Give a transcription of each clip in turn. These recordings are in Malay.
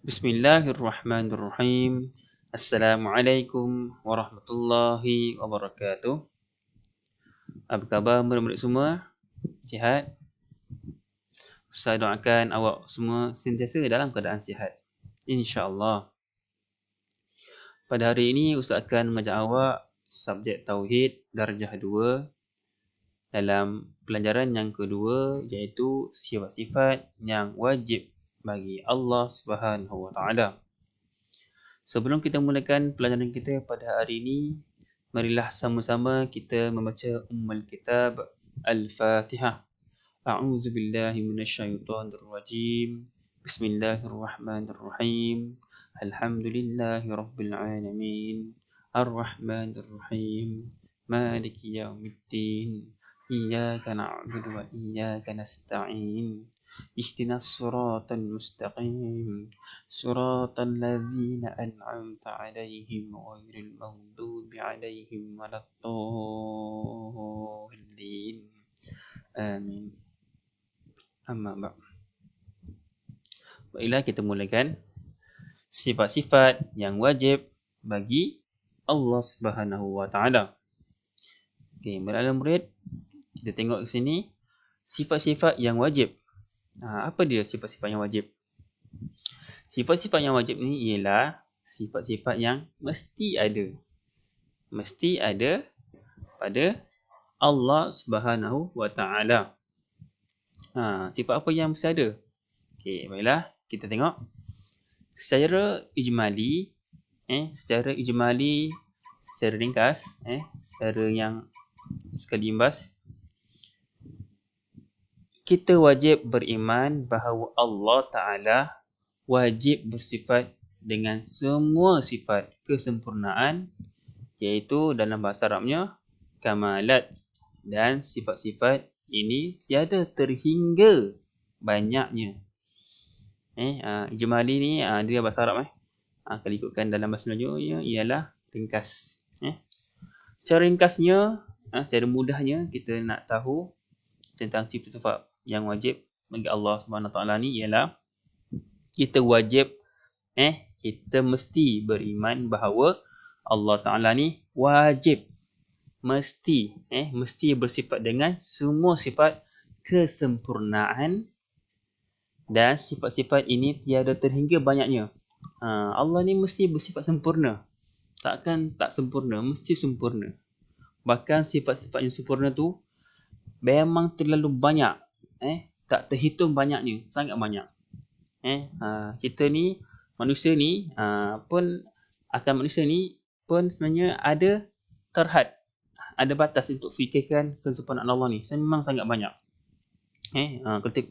Bismillahirrahmanirrahim. Assalamualaikum warahmatullahi wabarakatuh. Apa khabar murid-murid semua? Sihat? Saya doakan awak semua sentiasa dalam keadaan sihat, InsyaAllah. Pada hari ini Ustaz akan mengajak awak subjek Tauhid Darjah 2 dalam pelajaran yang kedua, iaitu sifat-sifat yang wajib bagi Allah Subhanahu Wa Taala. Sebelum kita mulakan pelajaran kita pada hari ini, marilah sama-sama kita membaca Ummul Kitab Al-Fatihah. A'udzu billahi minasyaitonir rajim. Bismillahirrahmanirrahim. Alhamdulillahirabbil alamin. Ar-Rahmanir Rahim. Maliki yaumiddin. Iyyaka na'budu wa iyyaka nasta'in. اهدنا الصراط المستقيم صراط الذين أنعمت عليهم غير المغضوب عليهم ولا الضالين آمين. Amma ba'd. Baiklah, kita mulakan sifat-sifat yang wajib bagi Allah Subhanahu Wa Taala. Okey, murid-murid, kita tengok ke sini sifat-sifat yang wajib. Apa dia sifat-sifat yang wajib? Sifat-sifat yang wajib ni ialah sifat-sifat yang mesti ada. Mesti ada pada Allah Subhanahu Wa Taala. Sifat apa yang mesti ada? Okey, baiklah, kita tengok secara ijmali, secara ringkas, secara yang sekali imbas, kita wajib beriman bahawa Allah Ta'ala wajib bersifat dengan semua sifat kesempurnaan, iaitu dalam bahasa Arabnya kamalat, dan sifat-sifat ini tiada terhingga banyaknya. Ijmali ni dia bahasa Arab. Kalau ikutkan dalam bahasa Melayu ialah ringkas. Secara ringkasnya, secara mudahnya kita nak tahu tentang sifat-sifat yang wajib bagi Allah Subhanahu Wa Taala ni ialah kita wajib, kita mesti beriman bahawa Allah Taala ni wajib, mesti bersifat dengan semua sifat kesempurnaan, dan sifat-sifat ini tiada terhingga banyaknya. Allah ni mesti bersifat sempurna. Takkan tak sempurna, mesti sempurna. Bahkan sifat-sifat yang sempurna tu memang terlalu banyak. Tak terhitung banyaknya, sangat banyak. Kita ni, manusia ni pun, akal manusia ni pun sebenarnya ada terhad, ada batas untuk fikirkan kesempurnaan Allah ni. Memang sangat banyak.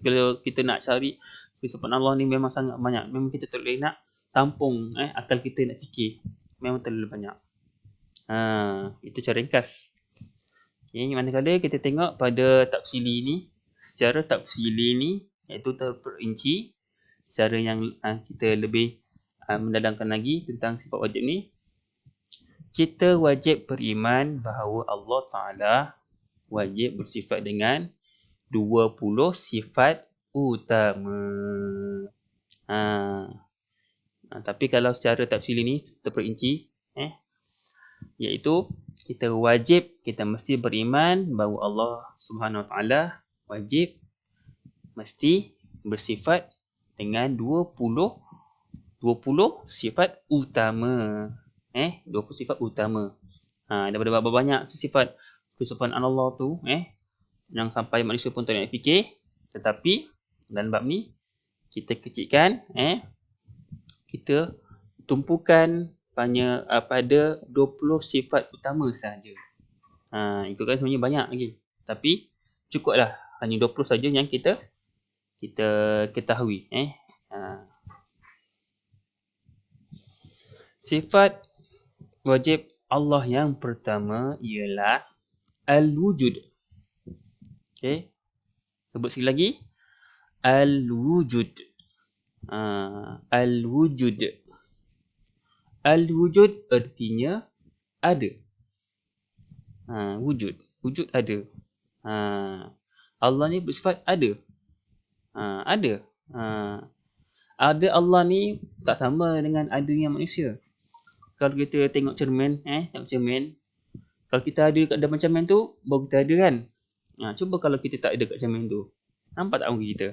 Kalau kita nak cari kesempurnaan Allah ni memang sangat banyak. Memang kita tak boleh nak tampung akal kita nak fikir. Memang terlalu banyak. Itu cara ringkas. Manakala kita tengok pada tafsili ni, secara tafsili ni, iaitu terperinci, secara yang kita lebih mendalamkan lagi tentang sifat wajib ni, kita wajib beriman bahawa Allah Ta'ala wajib bersifat dengan 20 sifat utama. Tapi kalau secara tafsili ni terperinci, iaitu kita wajib, kita mesti beriman bahawa Allah Subhanahu Wa Taala wajib, mesti bersifat dengan 20 sifat utama. 20 sifat utama. Daripada berapa banyak sifat kesempurnaan Allah tu, yang sampai manusia pun tak nak fikir. Tetapi dalam bab ni kita kecilkan, kita tumpukan pada 20 sifat utama sahaja. Ikutkan sebenarnya banyak lagi, tapi cukuplah hanya 20 saja yang kita ketahui. Sifat wajib Allah yang pertama ialah al-wujud. Okey, sebut sekali lagi, al-wujud. Al-wujud. Al-wujud artinya ada. Wujud ada. Allah ni bersifat ada. Ada. Ada Allah ni tak sama dengan adanya manusia. Kalau kita tengok cermin, tengok cermin, kalau kita ada kat depan cermin tu, baru kita ada kan. Cuba kalau kita tak ada kat cermin tu, nampak tak muka kita?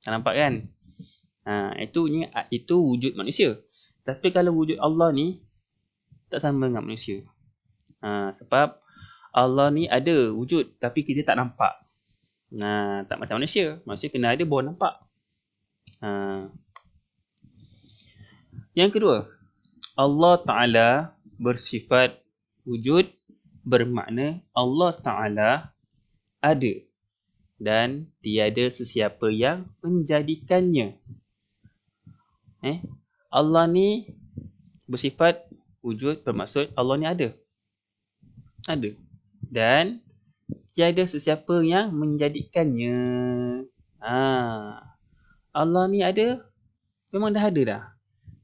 Tak nampak kan? Itu wujud manusia. Tapi kalau wujud Allah ni tak sama dengan manusia. Sebab Allah ni ada wujud tapi kita tak nampak. Tak macam manusia. Manusia kena ada baru nampak. Yang kedua, Allah Ta'ala bersifat wujud bermakna Allah Ta'ala ada dan tiada sesiapa yang menjadikannya. Allah ni bersifat wujud bermaksud Allah ni ada. Ada. Dan tiada sesiapa yang menjadikannya. Allah ni ada, memang dah ada dah.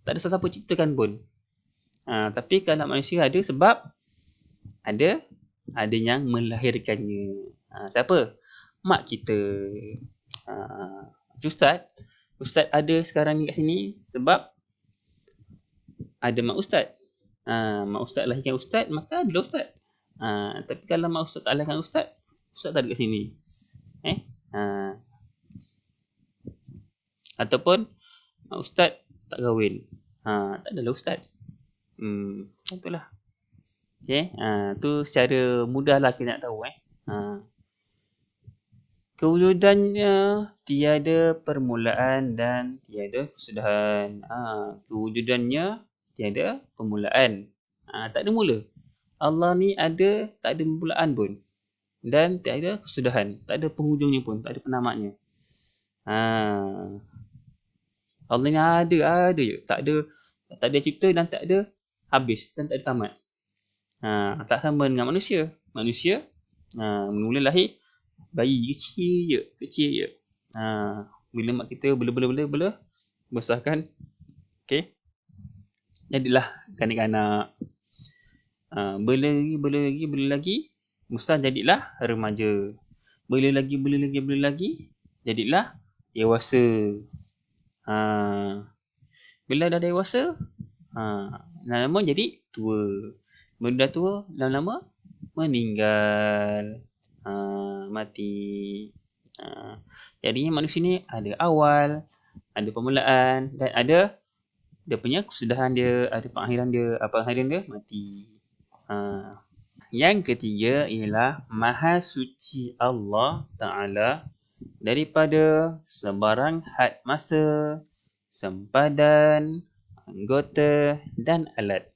Tak ada siapa ciptakan pun. Tapi kalau manusia ada sebab ada yang melahirkannya. Siapa? Mak kita. Ustaz ada sekarang ni kat sini sebab ada mak ustaz. Mak ustaz lahirkan ustaz, maka adalah ustaz. Tapi kalau mak ustaz tak lahirkan ustaz tak ada kat sini. Ataupun mak ustaz tak kahwin. Tak adalah ustaz. Itulah. Tu secara mudahlah kita nak tahu. Kewujudannya tiada permulaan dan tiada kesudahan. Kewujudannya tiada permulaan. Tak ada mula. Allah ni ada, tak ada permulaan pun. Dan tak ada kesudahan. Tak ada penghujungnya pun. Tak ada penamatnya. Allah ni ada je. Tak ada cipta dan tak ada habis dan tak ada tamat. Tak sama dengan manusia. Manusia mula lahir bayi kecil je. Bila mak kita bela besarkan, jadilah kanak-kanak. Bela lagi besar jadilah remaja. Bela lagi jadilah dewasa. Bila dah dewasa, lama-lama jadi tua. Bila dah tua, lama-lama meninggal, mati. Jadinya manusia ni ada awal, ada permulaan dan ada dia punya kesudahan dia, ada pengakhiran dia. Pengakhiran dia mati. Yang ketiga ialah Maha Suci Allah Ta'ala daripada sebarang had masa, sempadan, anggota dan alat.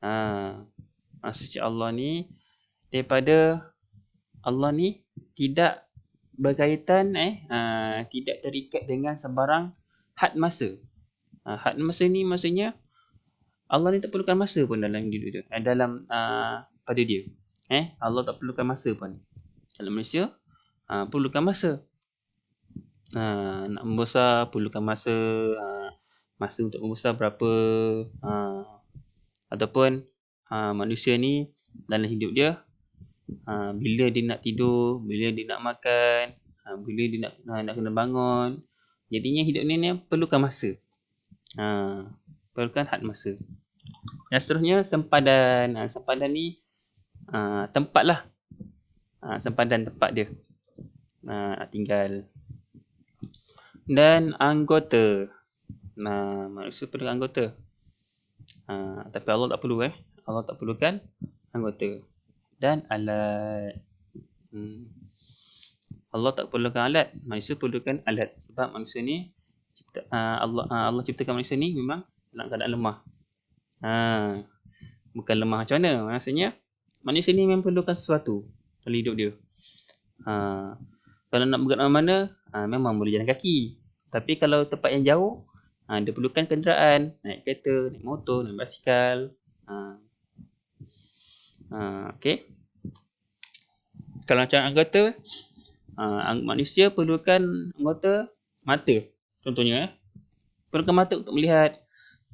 Maha Suci Allah ni daripada Allah ni tidak berkaitan tidak terikat dengan sebarang had masa. Had masa ni maksudnya Allah ni tak perlukan masa pun dalam hidup dia, pada dia. Allah tak perlukan masa pun. Kalau manusia perlukan masa. Nak membesar perlukan masa. Masa untuk membesar berapa. Ataupun manusia ni dalam hidup dia, bila dia nak tidur, bila dia nak makan, bila dia nak kena bangun. Jadinya hidup ni perlukan masa. Perlukan had masa. Yang seterusnya sempadan. Sempadan ni tempat lah. Sempadan tempat dia tinggal. Dan anggota. Manusia perlukan anggota. Tapi Allah tak perlu. Allah tak perlukan anggota. Dan alat. Allah tak perlukan alat. Manusia perlukan alat. Sebab manusia ni Allah ciptakan manusia ni memang dalam keadaan lemah. Bukan lemah macam mana. Maksudnya manusia ni memang perlukan sesuatu dalam hidup dia. Kalau nak bergerak mana-mana, memang boleh jalan kaki. Tapi kalau tempat yang jauh, dia perlukan kenderaan, naik kereta, naik motor, naik basikal. Okay. Kalau macam anggota, manusia perlukan anggota mata. Contohnya, perlukan mata untuk melihat,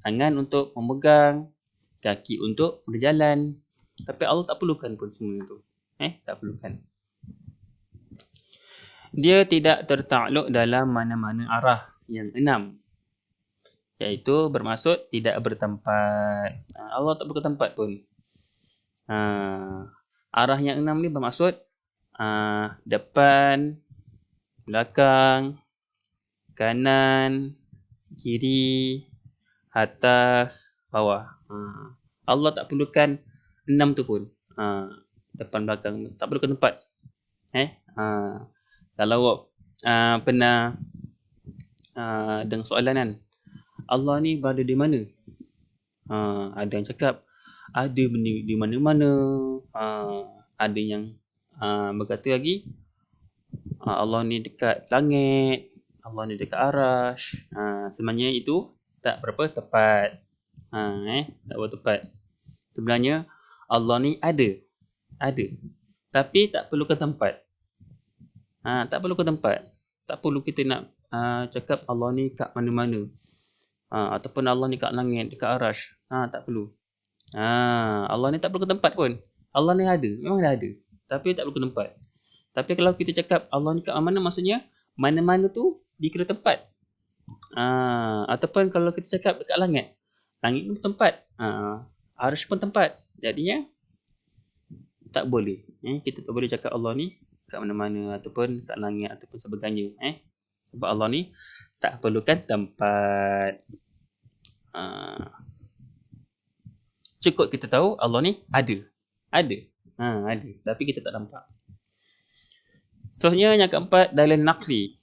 tangan untuk memegang, kaki untuk berjalan. Tapi Allah tak perlukan pun semua itu. Tak perlukan. Dia tidak tertakluk dalam mana-mana arah yang 6. iaitu bermaksud tidak bertempat. Allah tak bertempat pun. Arah yang 6 ni bermaksud depan, belakang, kanan, kiri, atas, bawah. Allah tak perlukan 6 tu pun. Depan, belakang, tak perlukan tempat. Kalau awak pernah dengar soalan kan, Allah ni berada di mana? Ada yang cakap ada di mana-mana. Ada yang berkata lagi Allah ni dekat langit, Allah ni dekat arash. Sebenarnya itu tak berapa tepat. Tak berapa tepat. Sebenarnya Allah ni ada. Tapi tak perlukan tempat. Tak perlukan tempat. Tak perlu kita nak cakap Allah ni kat mana-mana. Ataupun Allah ni kat langit, dekat arash. Tak perlu. Allah ni tak perlu tempat pun. Allah ni ada, memang dah ada. Tapi tak perlu tempat. Tapi kalau kita cakap Allah ni kat mana, maksudnya mana-mana tu dikira tempat. Ataupun kalau kita cakap dekat langit, langit pun tempat. Arash pun tempat. Jadinya tak boleh. Kita tak boleh cakap Allah ni kat mana-mana ataupun kat langit ataupun sebagainya. Sebab Allah ni tak perlukan tempat. Cukup kita tahu Allah ni ada. Ada. Tapi kita tak nampak. Seterusnya yang keempat, dalil naqli.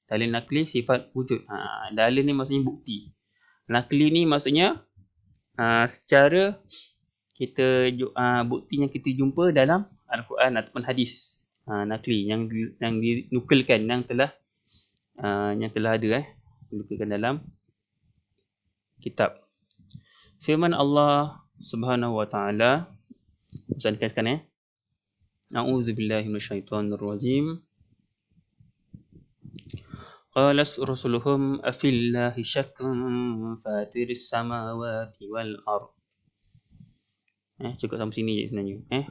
Dalil naqli sifat wujud. Dalil ni maksudnya bukti. Naqli ni maksudnya secara kita bukti yang kita jumpa dalam Al-Quran ataupun hadis. Naqli yang dinukilkan, yang telah ada dinukilkan dalam kitab. Firman Allah Subhanahu wa taala, usahakan sekarang A'udzubillahi minasyaitonirrajim. Qalas rusuluhum afillahi syakkun fatiris samawati wal ard. Cukup sampai sini je sebenarnya.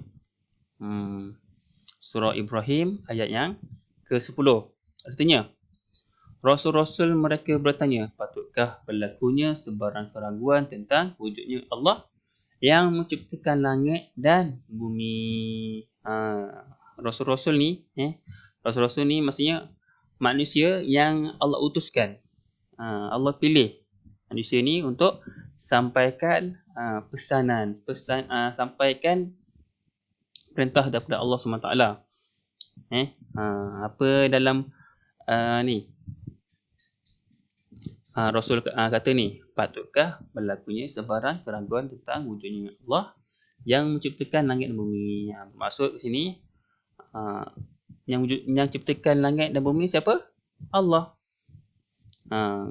Surah Ibrahim ayat yang ke-10. Artinya, Rasul-Rasul mereka bertanya, patutkah berlakunya sebarang keraguan tentang wujudnya Allah yang menciptakan langit dan bumi? Rasul-Rasul ni, Rasul-Rasul ni maksudnya manusia yang Allah utuskan. Allah pilih manusia ni untuk sampaikan sampaikan perintah daripada Allah SWT. Apa dalam ni? Rasul kata ni, patutkah berlakunya sebarang keraguan tentang wujudnya Allah yang menciptakan langit dan bumi? Maksud ke sini, yang ciptakan langit dan bumi siapa? Allah.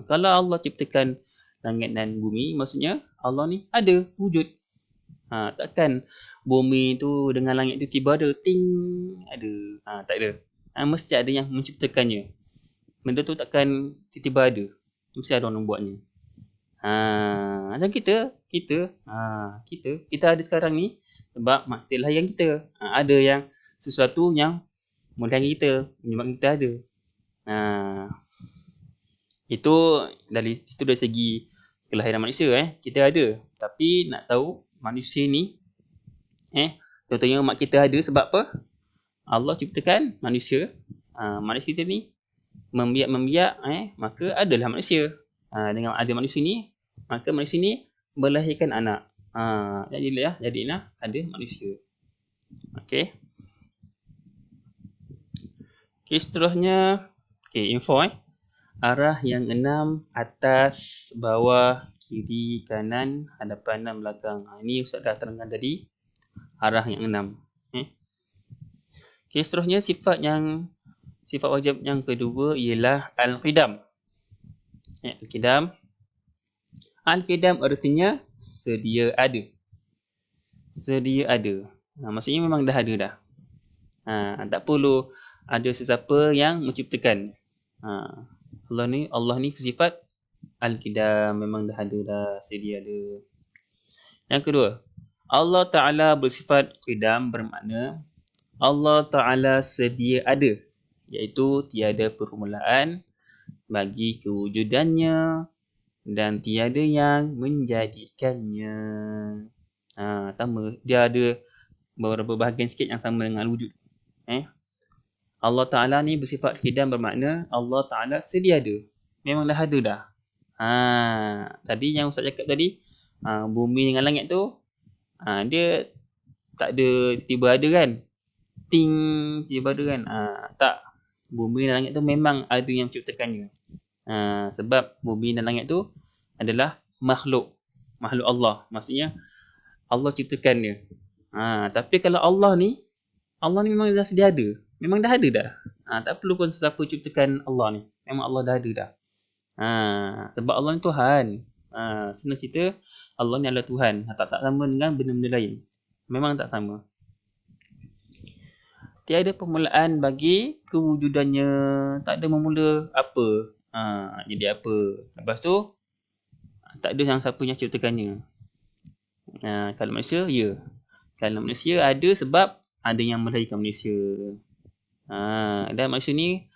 Kalau Allah ciptakan langit dan bumi, maksudnya Allah ni ada, wujud. Takkan bumi tu dengan langit tu tiba ada, ting, ada. Tak ada. Mesti ada yang menciptakannya. Benda tu takkan tiba-tiba ada. Mesti ada orang buatnya. Macam kita ada sekarang ni sebab maksud layan kita. Ada yang sesuatu yang melayan kita, menyebabkan kita ada. Itu dari segi kelahiran manusia. Kita ada. Tapi nak tahu manusia ni, contohnya mak kita ada sebab apa? Allah ciptakan manusia. Manusia kita ni membiak, maka adalah manusia. Dengan ada manusia ni, maka manusia ni melahirkan anak. Jadilah ada manusia. Okey. Seterusnya, info. Arah yang 6, atas, bawah, kiri, kanan, hadapan dan belakang. Ini Ustaz dah terangkan tadi. Arah yang 6. Seterusnya sifat wajib yang kedua ialah al-qidam. Al-qidam artinya sedia ada. Maksudnya memang dah ada dah. Tak perlu ada sesiapa yang menciptakan. Allah ni sifat al-qidam, memang dah ada dah, sedia ada. Yang kedua, Allah Ta'ala bersifat qidam bermakna Allah Ta'ala sedia ada, iaitu tiada permulaan bagi kewujudannya dan tiada yang menjadikannya. Sama. Dia ada beberapa bahagian sikit yang sama dengan al-wujud. Allah Ta'ala ni bersifat qidam bermakna Allah Ta'ala sedia ada. Memang dah ada dah. Tadi yang Ustaz cakap tadi, bumi dengan langit tu, dia tak ada tiba ada kan. Ting tiba ada kan. Tak. Bumi dan langit tu memang ada yang menciptakannya. Sebab bumi dan langit tu adalah makhluk Allah. Maksudnya Allah ciptakan dia. Tapi kalau Allah ni memang dah sedia ada. Memang dah ada dah. Tak perlu pun siapa ciptakan Allah ni. Memang Allah dah ada dah. Sebab Allah ni Tuhan. Senang cerita, Allah ni adalah Tuhan. Tak sama dengan benda-benda lain. Memang tak sama. Tiada permulaan bagi kewujudannya. Tak ada memula apa. Jadi apa. Lepas tu, tak ada yang siapa yang ciptakannya. Kalau manusia, ya. Kalau manusia ada sebab ada yang melahirkan manusia. Dan manusia ni,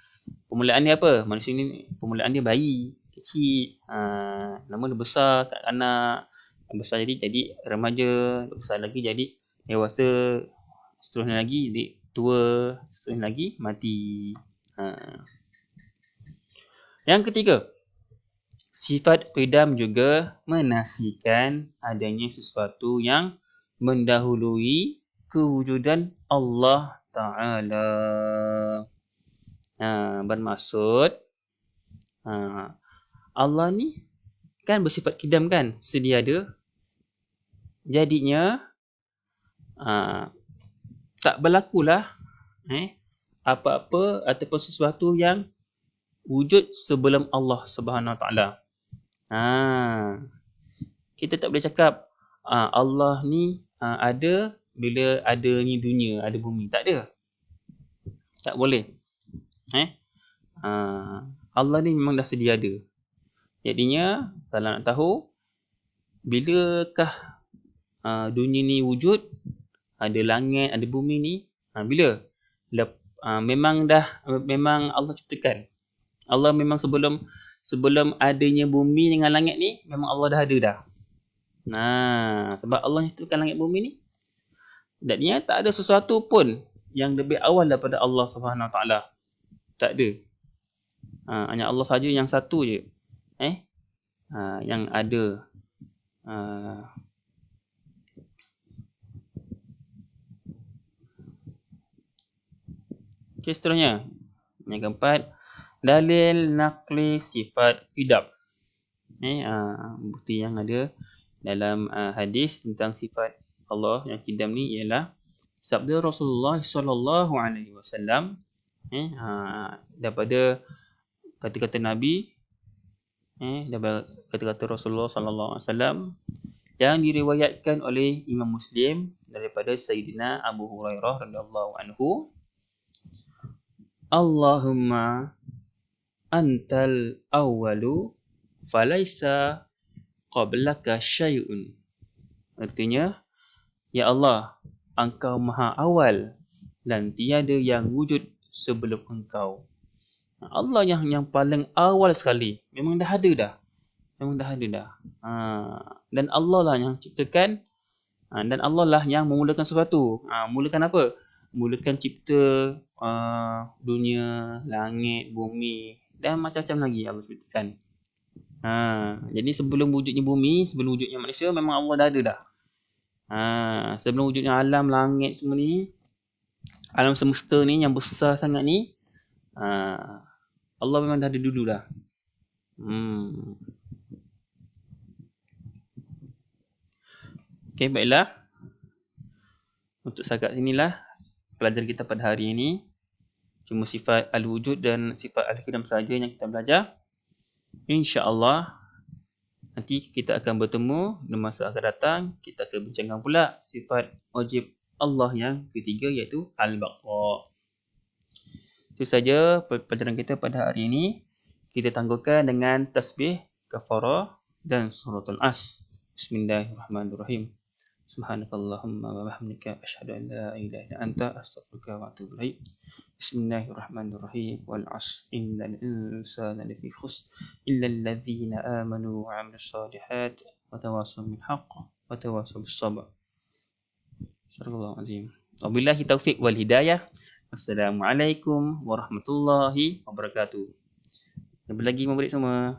permulaan dia apa? Manusia ni, permulaan dia bayi. Kecil. Lama dia besar kat anak. Besar jadi remaja. Besar lagi jadi dewasa. Seterusnya lagi jadi tua. Seterusnya lagi mati. Yang ketiga, sifat qidam juga menafikan adanya sesuatu yang mendahului kewujudan Allah Ta'ala. Bermaksud Allah ni kan bersifat qidam kan, sedia ada. Jadinya tak berlakulah apa-apa ataupun sesuatu yang wujud sebelum Allah Subhanahu Wa Taala. Kita tak boleh cakap Allah ni ada bila ada ni dunia, ada bumi. Tak ada. Tak boleh. Allah ni memang dah sedia ada. Jadinya kalau nak tahu bilakah dunia ni wujud, ada langit, ada bumi ni, bila? Memang Allah ciptakan. Allah memang sebelum adanya bumi dengan langit ni, memang Allah dah ada dah. Sebab Allah ciptakan langit bumi ni, jadinya tak ada sesuatu pun yang lebih awal daripada Allah Subhanahu Wa Taala. Tak ada. Hanya Allah saja yang satu je. Yang ada. Okay, seterusnya. Yang keempat, dalil naqli sifat qidam. Bukti yang ada dalam hadis tentang sifat Allah yang qidam ni ialah sabda Rasulullah sallallahu alaihi wasallam, daripada kata-kata Nabi, daripada kata-kata Rasulullah sallallahu alaihi wasallam yang diriwayatkan oleh Imam Muslim daripada Sayyidina Abu Hurairah radhiyallahu anhu. Allahumma antal awwalu falaisa qablaka syai'un. Artinya, ya Allah, engkau maha awal dan tiada yang wujud sebelum engkau. Allah yang paling awal sekali. Memang dah ada dah. Dan Allah lah yang ciptakan, dan Allah lah yang memulakan sesuatu. Mulakan apa? Mulakan cipta dunia, langit, bumi dan macam-macam lagi Allah ciptakan. Jadi sebelum wujudnya bumi, sebelum wujudnya manusia, memang Allah dah ada dah. Sebelum wujudnya alam, langit semua ni, alam semesta ni yang besar sangat ni, Allah memang dah ada dulu dah. Okay, baiklah. Untuk setakat inilah pelajaran kita pada hari ini. Cuma sifat al-wujud dan sifat al-qidam saja yang kita belajar. InsyaAllah nanti kita akan bertemu di masa akan datang. Kita akan bincangkan pula sifat wajib Allah yang ketiga, iaitu al-baqa. Itu saja pelajaran kita pada hari ini. Kita tangguhkan dengan tasbih, kafarah dan suratul As. Bismillahirrahmanirrahim. Subhanakallahumma wa bihamdika asyhadu an la ilaha illa anta astaghfiruka wa atubu ilaik. Bismillahirrahmanirrahim. Wal 'ashr innal insana lafi khusr illa alladzina amanu wa 'amilus shalihat wa tawassaw bil haqq wa tawassaw bis sabr. Sadaqallahul azim. Wabillahi taufik wal hidayah. Assalamualaikum warahmatullahi wabarakatuh. Jumpa lagi murid semua.